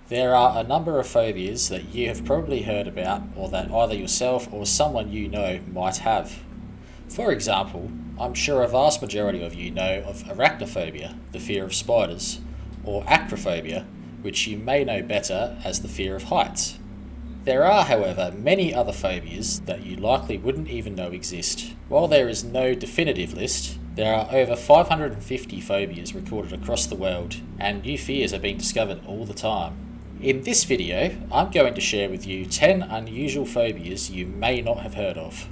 There are a number of phobias that you have probably heard about or that either yourself or someone you know might have. For example, I'm sure a vast majority of you know of arachnophobia, the fear of spiders, or acrophobia, which you may know better as the fear of heights. There are, however, many other phobias that you likely wouldn't even know exist. While there is no definitive list, there are over 550 phobias recorded across the world, and new fears are being discovered all the time. In this video, I'm going to share with you 10 unusual phobias you may not have heard of.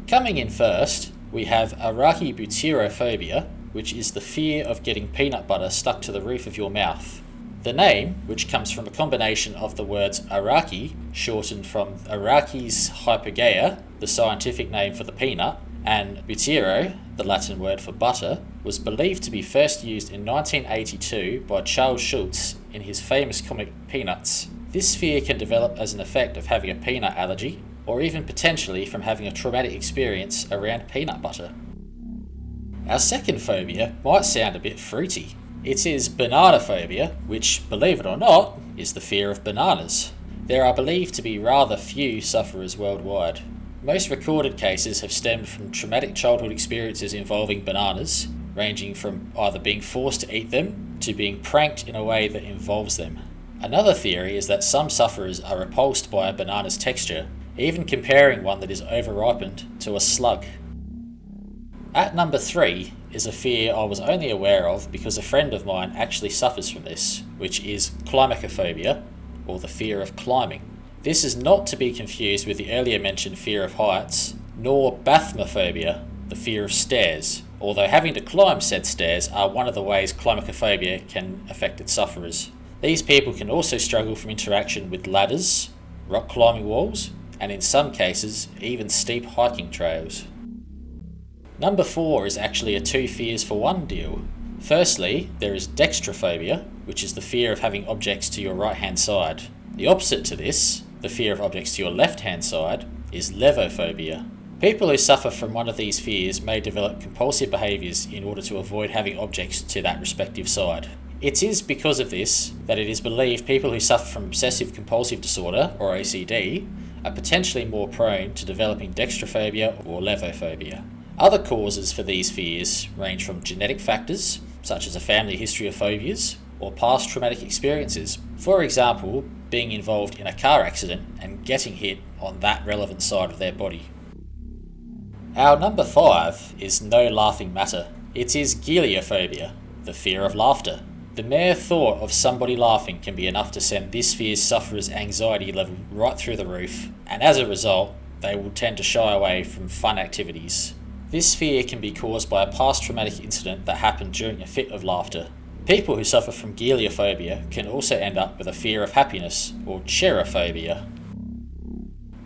Coming in first, we have arachnophobia, which is the fear of getting peanut butter stuck to the roof of your mouth. The name, which comes from a combination of the words arachi, shortened from Arachis hypergaea, the scientific name for the peanut, and butero, the Latin word for butter, was believed to be first used in 1982 by Charles Schulz in his famous comic Peanuts. This fear can develop as an effect of having a peanut allergy, or even potentially from having a traumatic experience around peanut butter. Our second phobia might sound a bit fruity. It is banana phobia, which, believe it or not, is the fear of bananas. There are believed to be rather few sufferers worldwide. Most recorded cases have stemmed from traumatic childhood experiences involving bananas, ranging from either being forced to eat them to being pranked in a way that involves them. Another theory is that some sufferers are repulsed by a banana's texture, even comparing one that is over-ripened to a slug. At number 3 is a fear I was only aware of because a friend of mine actually suffers from this, which is climacophobia, or the fear of climbing. This is not to be confused with the earlier mentioned fear of heights, nor bathmophobia, the fear of stairs, although having to climb said stairs are one of the ways climacophobia can affect its sufferers. These people can also struggle from interaction with ladders, rock climbing walls, and in some cases, even steep hiking trails. Number 4 is actually a two fears for one deal. Firstly, there is dextrophobia, which is the fear of having objects to your right hand side. The opposite to this, the fear of objects to your left hand side, is levophobia. People who suffer from one of these fears may develop compulsive behaviours in order to avoid having objects to that respective side. It is because of this that it is believed people who suffer from obsessive compulsive disorder, or OCD, are potentially more prone to developing dextrophobia or levophobia. Other causes for these fears range from genetic factors, such as a family history of phobias, or past traumatic experiences. For example, being involved in a car accident and getting hit on that relevant side of their body. Our number 5 is no laughing matter. It is geliophobia, the fear of laughter. The mere thought of somebody laughing can be enough to send this fear's sufferer's anxiety level right through the roof, and as a result, they will tend to shy away from fun activities. This fear can be caused by a past traumatic incident that happened during a fit of laughter. People who suffer from geliophobia can also end up with a fear of happiness, or cherophobia.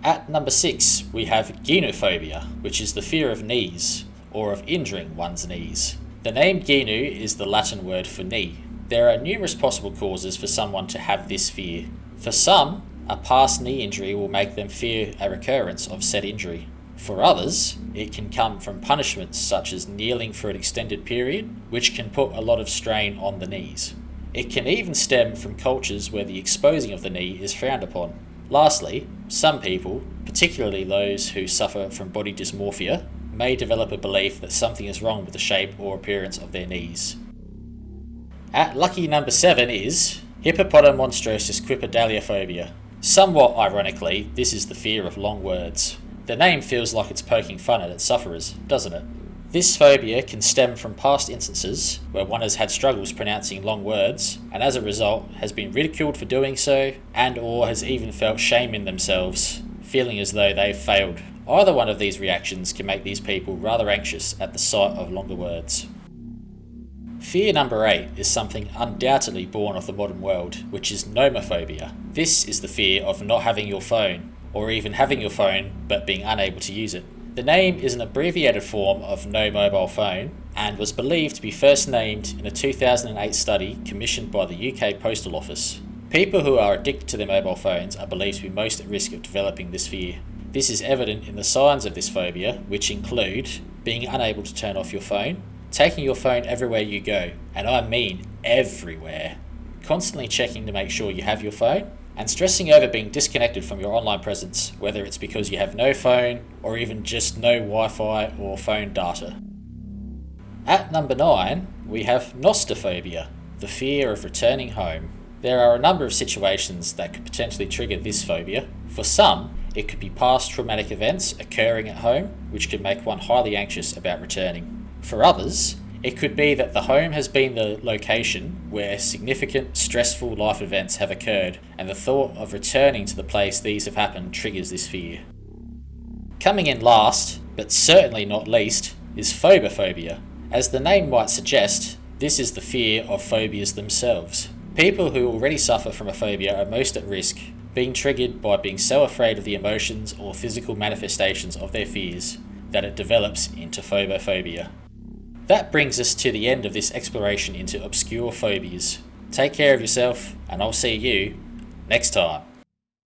At number 6, we have gynophobia, which is the fear of knees, or of injuring one's knees. The name gynu is the Latin word for knee. There are numerous possible causes for someone to have this fear. For some, a past knee injury will make them fear a recurrence of said injury. For others, it can come from punishments such as kneeling for an extended period, which can put a lot of strain on the knees. It can even stem from cultures where the exposing of the knee is frowned upon. Lastly, some people, particularly those who suffer from body dysmorphia, may develop a belief that something is wrong with the shape or appearance of their knees. At lucky number 7 is hippopotamonstrosis Somewhat ironically, this is the fear of long words. The name feels like it's poking fun at its sufferers, doesn't it? This phobia can stem from past instances where one has had struggles pronouncing long words, and as a result has been ridiculed for doing so, and or has even felt shame in themselves, feeling as though they've failed. Either one of these reactions can make these people rather anxious at the sight of longer words. Fear number 8 is something undoubtedly born of the modern world, which is nomophobia. This is the fear of not having your phone, or even having your phone but being unable to use it. The name is an abbreviated form of no mobile phone and was believed to be first named in a 2008 study commissioned by the UK Postal Office. People who are addicted to their mobile phones are believed to be most at risk of developing this fear. This is evident in the signs of this phobia, which include being unable to turn off your phone, taking your phone everywhere you go, and I mean everywhere, constantly checking to make sure you have your phone, and stressing over being disconnected from your online presence, whether it's because you have no phone or even just no Wi-Fi or phone data. At number 9, we have Nostrophobia, the fear of returning home. There are a number of situations that could potentially trigger this phobia. For some, it could be past traumatic events occurring at home, which could make one highly anxious about returning. For others, it could be that the home has been the location where significant stressful life events have occurred, and the thought of returning to the place these have happened triggers this fear. Coming in last, but certainly not least, is phobophobia. As the name might suggest, this is the fear of phobias themselves. People who already suffer from a phobia are most at risk, being triggered by being so afraid of the emotions or physical manifestations of their fears that it develops into phobophobia. That brings us to the end of this exploration into obscure phobias. Take care of yourself, and I'll see you next time.